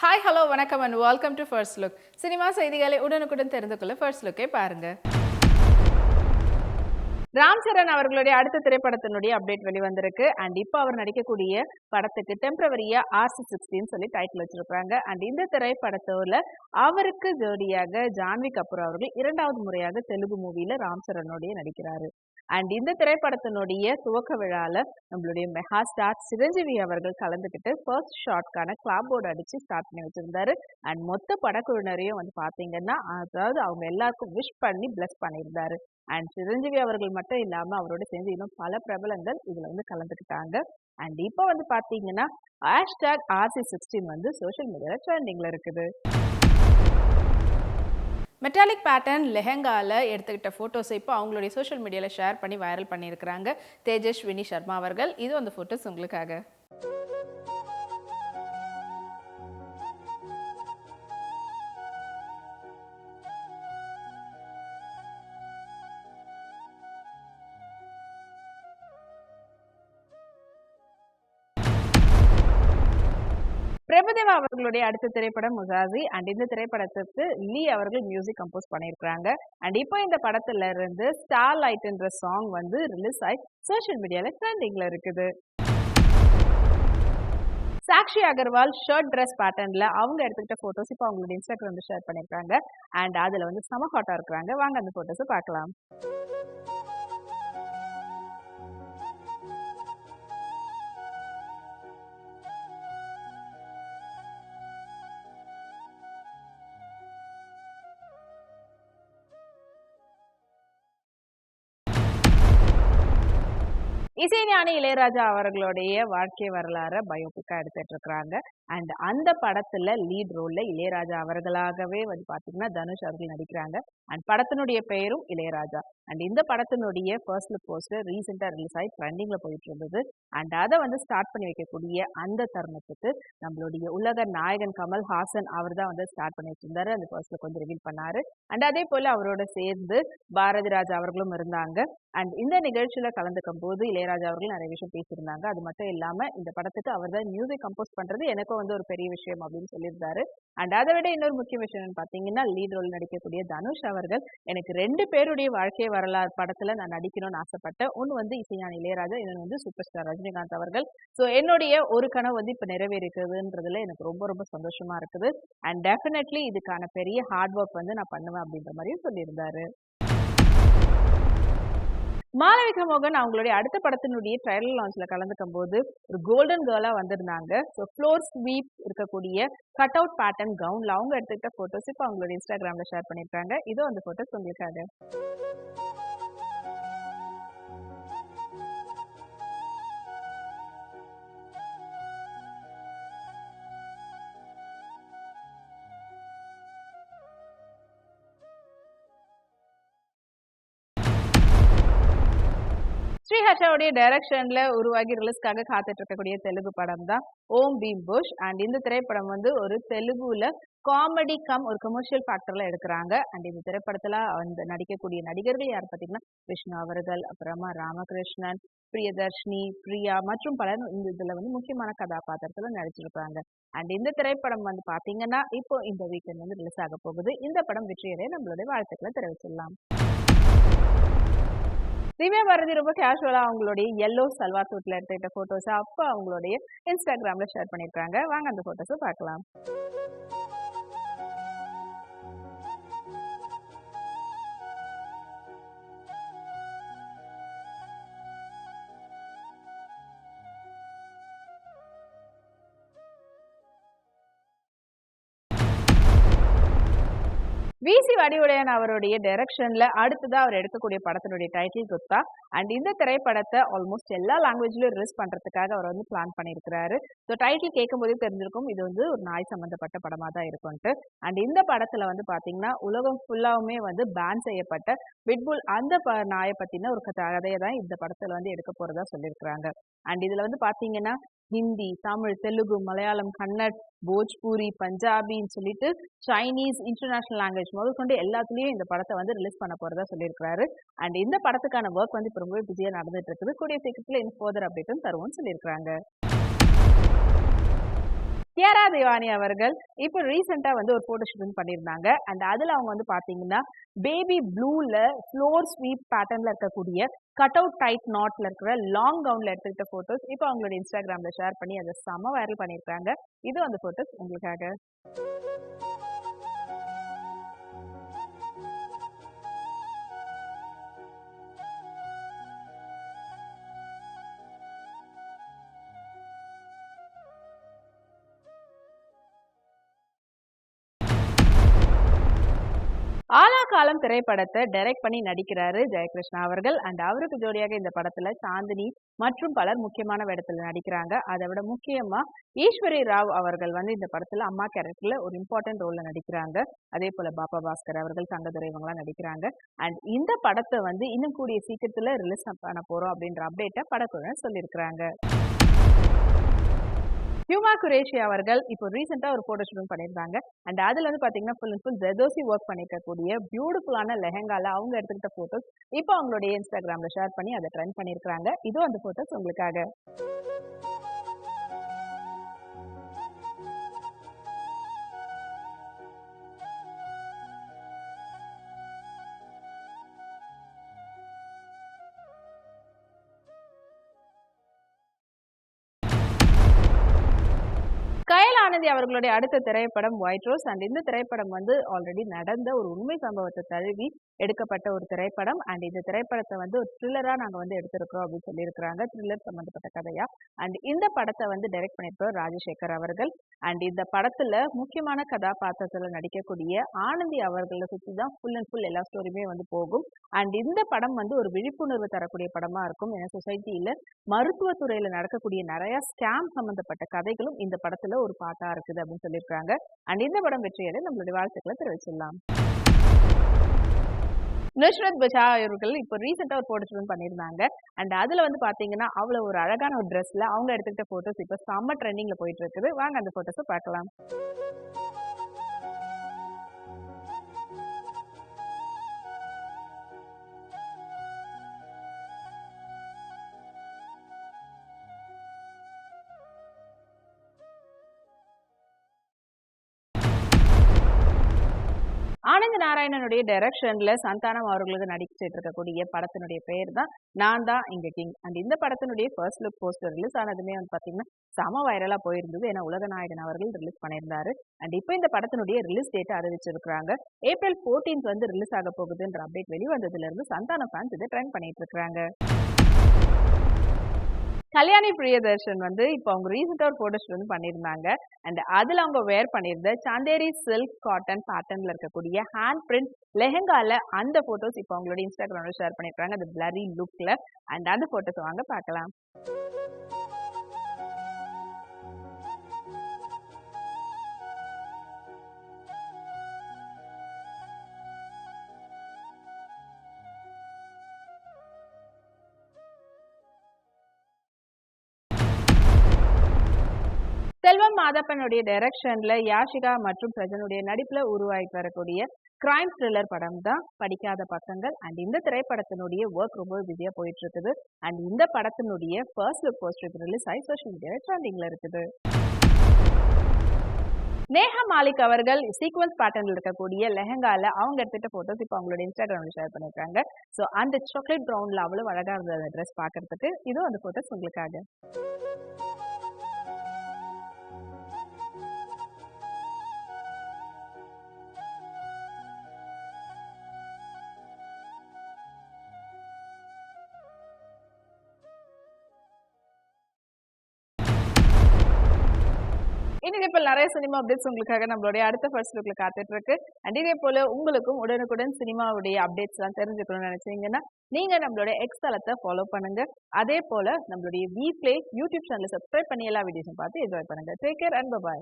Hi hello வணக்கம் and welcome to first look. Cinema செய்திகளை உடனுக்குடன் தெரிந்து கொள்ள ஃபர்ஸ்ட் லுக்கை பாருங்க. ராம் சரண் அவர்களுடைய அடுத்த திரைப்படத்தினுடைய அப்டேட் வெளிவந்திருக்கு. அண்ட் இப்போ அவர் நடிக்கக்கூடிய படத்துக்கு டெம்பரவரியா RC16 சொல்லி டைட்டில் வச்சிருக்காங்க. அண்ட் இந்த திரைப்படத்தோட அவருக்கு ஜோடியாக ஜான்வி கபூர் அவர்கள் இரண்டாவது முறையாக தெலுங்கு மூவில ராம் சரணுடைய நடிக்கிறாரு. அண்ட் இந்த திரைப்படத்தினுடைய துவக்க விழால நம்மளுடைய மெகா ஸ்டார் சிரஞ்சீவி அவர்கள் கலந்துக்கிட்டு ஃபர்ஸ்ட் ஷாட்கான கிளாப் போர்டு அடிச்சு ஸ்டார்ட் பண்ணி வச்சிருந்தாரு. அண்ட் மொத்த படக்குழுவினரையும் வந்து பாத்தீங்கன்னா அதாவது அவங்க எல்லாருக்கும் விஷ் பண்ணி பிளஸ் பண்ணியிருந்தாரு. அண்ட் சிரஞ்சீவி அவர்கள் மட்டும் இல்லாம அவரோட சேர்ந்து இன்னும் பல பிரபலங்கள் இதுல வந்து கலந்துக்கிட்டாங்க. அண்ட் இப்போ வந்து பாத்தீங்கன்னா #RC16 வந்து சோஷியல் மீடியால ட்ரெண்டிங்ல இருக்குது. மெட்டாலிக் பேட்டர்ன் லெஹங்கால எடுத்துக்கிட்ட ஃபோட்டோஸை இப்போ அவங்களுடைய சோஷியல் மீடியாவில் ஷேர் பண்ணி வைரல் பண்ணியிருக்கிறாங்க தேஜஸ்வினி சர்மா அவர்கள். இது அந்த ஃபோட்டோஸ் உங்களுக்காக. பிரபுதேவா அவர்களுடைய அடுத்த திரைப்படம் முசாசி. அண்ட் இந்த திரைப்படத்துக்கு லீ அவர்கள் மியூசிக் கம்போஸ் பண்ணியிருக்கிறாங்க. அண்ட் இப்போ இந்த படத்துல இருந்து ஸ்டார் லைட்ன்ற சாங் வந்து ரிலீஸ் ஆகி சோஷியல் மீடியால ட்ரெண்டிங்ல இருக்குது. சாக்ஷி அகர்வால் ஷர்ட் ட்ரெஸ் பேட்டர்ன்ல அவங்க எடுத்துக்கிட்ட போட்டோஸ் இப்போ அவங்களோட இன்ஸ்டாகிராம்ல ஷேர் பண்ணியிருக்காங்க. அண்ட் அதுல வந்து செம ஹாட்டா இருக்கிறாங்க. வாங்க அந்த போட்டோஸை பார்க்கலாம். இசைஞானி இளையராஜா அவர்களுடைய வாழ்க்கை வரலாறு பயோபிக்கா எடுத்துட்டு இருக்கிறாங்க. அண்ட் அந்த படத்துல லீட் ரோல்ல இளையராஜா அவர்களாகவே வந்து பாத்தீங்கன்னா தனுஷ் அவர்கள் நடிக்கிறாங்க. அண்ட் படத்தினுடைய பெயரும் இளையராஜா. அண்ட் இந்த படத்தினுடைய ஃபர்ஸ்ட் லுக் போஸ்டர் ரீசெண்டா ரிலீஸ் ஆகி ட்ரெண்டிங்ல போயிட்டு இருந்தது. அண்ட் அதை வந்து ஸ்டார்ட் பண்ணி வைக்கக்கூடிய அந்த தருணத்துக்கு நம்மளுடைய உலக நாயகன் கமல்ஹாசன் அவர் தான் வந்து ஸ்டார்ட் பண்ணி வச்சிருந்தாரு. அந்த ஃபர்ஸ்ட் லுக் வந்து ரிவீல் பண்ணாரு. அண்ட் அதே போல அவரோட சேர்ந்து பாரதி ராஜா அவர்களும் இருந்தாங்க. அண்ட் இந்த நிகழ்ச்சியில கலந்துக்கும் போது இளையராஜா அவர்கள் நிறைய விஷயம் பேசியிருந்தாங்க. அது மட்டும் இல்லாம இந்த படத்துக்கு அவர் தான் மியூசிக் கம்போஸ் பண்றது எனக்கும் வந்து ஒரு பெரிய விஷயம் அப்படின்னு சொல்லியிருந்தாரு. அண்ட் அதை விட இன்னொரு முக்கிய விஷயம் பாத்தீங்கன்னா லீட் ரோல் நடிக்கக்கூடிய தனுஷ் அவர்கள் எனக்கு 2 பேருடைய வாழ்க்கை வரலாறு படத்துல நான் நடிக்கணும்னு ஆசைப்பட்டேன். ஒன்னு வந்து இசைஞானி இளையராஜா, இன்னொன்று வந்து சூப்பர் ஸ்டார் ரஜினிகாந்த் அவர்கள். ஸோ என்னுடைய ஒரு கனவு வந்து இப்ப நிறைவேறிக்கிறதுன்றதுல எனக்கு ரொம்ப ரொம்ப சந்தோஷமா இருக்குது. அண்ட் டெஃபினெட்லி இதுக்கான பெரிய ஹார்ட் ஒர்க் வந்து நான் பண்ணுவேன் அப்படின்ற மாதிரியும் சொல்லியிருந்தாரு. மாளவிகா மோகன் அவங்களுடைய அடுத்த படத்தினுடைய ட்ரைலர் லான்ச்ல கலந்துக்கும் போது ஒரு கோல்டன் கேர்லா வந்திருந்தாங்க. ஸோ ஃப்ளோர் ஸ்வீப் இருக்கக்கூடிய கட் அவுட் பேட்டர்ன் கவுன்ல அவங்க எடுத்துக்கிட்ட போட்டோஸ் இப்போ அவங்களுடைய இன்ஸ்டாகிராம்ல ஷேர் பண்ணியிருக்காங்க. இதோ அந்த போட்டோஸ் உங்களுக்காக. ஸ்ரீஹர்ஷாவுடைய டைரக்ஷன்ல உருவாகி ரிலீஸ்க்காக காத்துட்டு இருக்கக்கூடிய தெலுங்கு படம் தான் ஓம் பீம் புஷ். அண்ட் இந்த திரைப்படம் வந்து ஒரு தெலுங்குல காமெடி கம் ஒரு கமர்ஷியல் ஃபேக்டர்ல எடுக்கிறாங்க. அண்ட் இந்த திரைப்படத்துல அந்த நடிக்கக்கூடிய நடிகர்கள் யார் பார்த்தீங்கன்னா விஷ்ணு அவர்கள், அப்புறமா ராமகிருஷ்ணன், பிரியதர்ஷினி, பிரியா மற்றும் பலர் இந்த இதுல வந்து முக்கியமான கதாபாத்திரத்துல நடிச்சிருக்காங்க. அண்ட் இந்த திரைப்படம் வந்து பாத்தீங்கன்னா இப்போ இந்த வீக்கெண்ட் வந்து ரிலீஸ் ஆக போகுது. இந்த படம் வெற்றியடைய நம்மளுடைய வாழ்த்துக்களை தெரிவிச்சிடலாம். திவ்யா பாரதி ரொம்ப கேஷுவலா அவங்களுடைய எல்லோ சல்வார் சூட்ல எடுத்துக்கிட்ட போட்டோஸ் அப்ப அவங்களுடைய இன்ஸ்டாகிராம்ல ஷேர் பண்ணிருக்காங்க. வாங்க அந்த போட்டோஸை பார்க்கலாம். விசி வடிவுடையன் அவருடைய டைரக்ஷன்ல அடுத்ததா அவர் எடுக்கக்கூடிய படத்தினுடைய டைட்டில் குத்தா. அண்ட் இந்த திரைப்படத்தை ஆல்மோஸ்ட் எல்லா லாங்குவேஜ்லயும் ரிலீஸ் பண்றதுக்காக அவர் வந்து பிளான் பண்ணியிருக்கிறாரு. ஸோ டைட்டில் கேட்கும் போதே தெரிஞ்சிருக்கும் இது வந்து ஒரு நாய் சம்பந்தப்பட்ட படமா தான் இருக்கும்ட்டு. அண்ட் இந்த படத்துல வந்து பாத்தீங்கன்னா உலகம் ஃபுல்லாவுமே வந்து பேன் செய்யப்பட்ட பிட்புல் அந்த நாயை பத்தின ஒரு கதையை தான் இந்த படத்துல வந்து எடுக்க போறதா சொல்லியிருக்கிறாங்க. அண்ட் இதுல வந்து பாத்தீங்கன்னா ஹிந்தி, தமிழ், தெலுங்கு, மலையாளம், கன்னட், போஜ்பூரி, பஞ்சாபின்னு சொல்லிட்டு சைனீஸ், இன்டர்நேஷனல் லாங்குவேஜ் முதற்கொண்டு எல்லாத்துலயும் இந்த படத்தை வந்து ரிலீஸ் பண்ண போறதா சொல்லியிருக்காரு. அண்ட் இந்த படத்துக்கான ஒர்க் வந்து இப்போ ரொம்பவே பிஸியா நடந்துட்டு இருக்குது. கூடிய சீக்கிரத்துல இன்னும் ஃபர்தர் அப்டேட்டும் தருவோம்னு சொல்லியிருக்காங்க. கியாரா தேவானி அவர்கள் இப்போ ரீசெண்டா வந்து ஒரு போட்டோ ஷூட் பண்ணியிருந்தாங்க. அண்ட் அதுல அவங்க வந்து பாத்தீங்கன்னா பேபி ப்ளூல ஃப்ளோர் ஸ்வீப் பேட்டர்ன்ல இருக்கக்கூடிய கட் அவுட் டைட் நாட்ல இருக்கிற லாங் கவுன்ல எடுத்துக்கிட்ட போட்டோஸ் இப்போ அவங்களோட இன்ஸ்டாகிராம்ல ஷேர் பண்ணி அதை செம வைரல் பண்ணியிருக்காங்க. இது அந்த போட்டோஸ் உங்களுக்காக. ஆலா காலம் திரைப்படத்தை டைரக்ட் பண்ணி நடிக்கிறாரு ஜெயகிருஷ்ணா அவர்கள். அண்ட் அவருக்கு ஜோடியாக இந்த படத்துல சாந்தினி மற்றும் பலர் முக்கியமான வேடத்துல நடிக்கிறாங்க. அதை விட முக்கியமா ஈஸ்வரி ராவ் அவர்கள் வந்து இந்த படத்துல அம்மா கேரக்டர்ல ஒரு இம்பார்ட்டன்ட் ரோல்ல நடிக்கிறாங்க. அதே போல பாப்பா பாஸ்கர் அவர்கள், தங்கதுரை இவங்கெல்லாம் நடிக்கிறாங்க. அண்ட் இந்த படத்தை வந்து இன்னும் கூடிய சீக்கிரத்துல ரிலீஸ் பண்ண போறோம் அப்படின்ற அப்டேட்டை படக்குழு சொல்லியிருக்கிறாங்க. ஹியூமா குரேஷி அவர்கள் இப்போ ரீசெண்டா ஒரு போட்டோ ஷூட் பண்ணியிருந்தாங்க. அண்ட் அதுல வந்து பாத்தீங்கன்னா full and full zardozi work பண்ணிருக்கக்கூடிய பியூட்டிஃபுல்லான லெஹங்கால அவங்க எடுத்துக்கிட்ட போட்டோஸ் இப்போ அவங்களுடைய இன்ஸ்டாகிராம்ல ஷேர் பண்ணி அதை ட்ரெண்ட் பண்ணியிருக்காங்க. இதுவும் அந்த போட்டோஸ் உங்களுக்காக. கயல் ஆனந்தி அவர்களுடைய அடுத்த திரைப்படம் ஒயிட் ரோஸ். அண்ட் இந்த திரைப்படம் வந்து ஆல்ரெடி நடந்த ஒரு உண்மை சம்பவத்தை தழுவி எடுக்கப்பட்ட ஒரு திரைப்படம். அண்ட் இந்த திரைப்படத்தை வந்து ஒரு த்ரில்லரா நாங்க வந்து எடுத்திருக்கிறோம் அப்படின்னு சொல்லியிருக்கிறாங்க. த்ரில்லர் சம்பந்தப்பட்ட கதையா. அண்ட் இந்த படத்தை வந்து டைரக்ட் பண்ணியிருக்கிறோம் ராஜசேகர் அவர்கள். அண்ட் இந்த படத்துல முக்கியமான கதாபாத்திரத்துல நடிக்கக்கூடிய ஆனந்தி அவர்களை சுற்றி தான் ஃபுல் அண்ட் ஃபுல் எல்லா ஸ்டோரியுமே வந்து போகும். அண்ட் இந்த படம் வந்து ஒரு விழிப்புணர்வு தரக்கூடிய படமா இருக்கும். ஏன்னா சொசைட்டியில மருத்துவத்துறையில நடக்கக்கூடிய நிறைய ஸ்கேம் சம்பந்தப்பட்ட கதைகளும் இந்த படத்துல ஒரு பாட்டா இருக்குது அப்படின்னு சொல்லியிருக்காங்க. அண்ட் இந்த படம் வெற்றியடை நம்மளுடைய வாழ்த்துக்களை தெரிவிச்சிடலாம். நுஸ்ரத் பஜா அவர்கள் இப்போ ரீசெண்டா ஒரு போட்டோ ஷூட் பண்ணியிருந்தாங்க. அண்ட் அதுல வந்து பாத்தீங்கன்னா அவ்வளவு ஒரு அழகான ஒரு ட்ரெஸ்ல அவங்க எடுத்துக்கிட்ட போட்டோஸ் இப்போ செம்ம ட்ரெண்டிங்ல போயிட்டு இருக்குது. வாங்க அந்த போட்டோஸை பார்க்கலாம். ஆனந்த் நாராயணனுடைய டைரக்ஷன்ல சந்தானம் அவர்களுக்கு நடிச்சிட்டு இருக்கக்கூடிய படத்தினுடைய பெயர் தான் நான் தான் இங்க கிங். அண்ட் இந்த படத்தினுடைய ஃபர்ஸ்ட் லுக் போஸ்டர் ரிலீஸ் ஆனதுமே வந்து பாத்தீங்கன்னா செம வைரலா போயிருந்தது. ஏன்னா உலகநாயகன் அவர்கள் ரிலீஸ் பண்ணியிருந்தாரு. அண்ட் இப்போ இந்த படத்தினுடைய ரிலீஸ் டேட் அறிவிச்சிருக்காங்க. ஏப்ரல் 14 வந்து ரிலீஸ் ஆக போகுதுன்ற அப்டேட் வெளிவந்ததுல இருந்து சந்தானம் ஃபேன்ஸ் இதை ட்ரெண்ட் பண்ணிட்டு இருக்காங்க. கல்யாணி பிரியதர்ஷன் வந்து இப்போ அவங்க ரீசெண்டா ஒரு போட்டோ ஷூட் வந்து பண்ணியிருந்தாங்க. அண்ட் அதுல அவங்க வேர் பண்ணியிருந்த சாந்தேரி சில்க் காட்டன் பேட்டர்ன்ல இருக்கக்கூடிய ஹேண்ட் பிரிண்ட் லெஹங்கால அந்த போட்டோஸ் இப்போ அவங்களோட இன்ஸ்டாகிராம்ல ஷேர் பண்ணிருக்காங்க. அந்த பிளரி லுக்ல. அண்ட் அந்த போட்டோஸ் வாங்க பார்க்கலாம். செல்வம் மாதப்பனுடைய டைரக்ஷன்ல யாஷிகா மற்றும் பிரஜனுடைய நடிப்புல உருவாகிட்டு வரக்கூடிய கிரைம் த்ரில்லர் படம் தான் படிக்காத பசங்கள். அண்ட் இந்த திரைப்படத்தினுடைய ஒர்க் ரொம்ப பிஸியா போயிட்டு இருக்குது. அண்ட் இந்த படத்தினுடைய ஃபர்ஸ்ட் லுக் போஸ்டர் ரிலீஸ் ஆகி சோஷியல் மீடியால ட்ரெண்டிங்ல இருக்குது. நேஹா மாலிக் அவர்கள் சீக்வன்ஸ் பேட்டர்ன்ல இருக்கக்கூடிய லெஹங்கால அவங்க எடுத்துட்ட போட்டோஸ் இப்போ அவங்களோட இன்ஸ்டாகிராம்ல ஷேர் பண்ணிருக்காங்க. ஸோ அந்த சாக்லேட் ப்ரௌன்ல அவ்வளவு அழகா இருந்தது அந்த ட்ரெஸ் பார்க்கறதுக்கு. இதுவும் அந்த போட்டோஸ் உங்களுக்காக. இன்னும் இப்போ நிறைய சினிமா அப்டேட்ஸ் உங்களுக்காக நம்மளுடைய அடுத்த ஃபர்ஸ்ட் லுக்ல காத்துட்டு இருக்கு. அண்ட் இதே போல உங்களுக்கும் உடனுக்குடன் சினிமாவுடைய அப்டேட்ஸ் எல்லாம் தெரிஞ்சுக்கணும்னு நினைச்சீங்கன்னா நீங்க நம்மளோட எக்ஸ் தளத்தை ஃபாலோ பண்ணுங்க. அதே போல நம்மளுடைய வி பிளே யூடியூப் சேனலை சப்ஸ்கிரைப் பண்ணி எல்லா வீடியோஸும் பார்த்து என்ஜாய் பண்ணுங்க. Take care and by.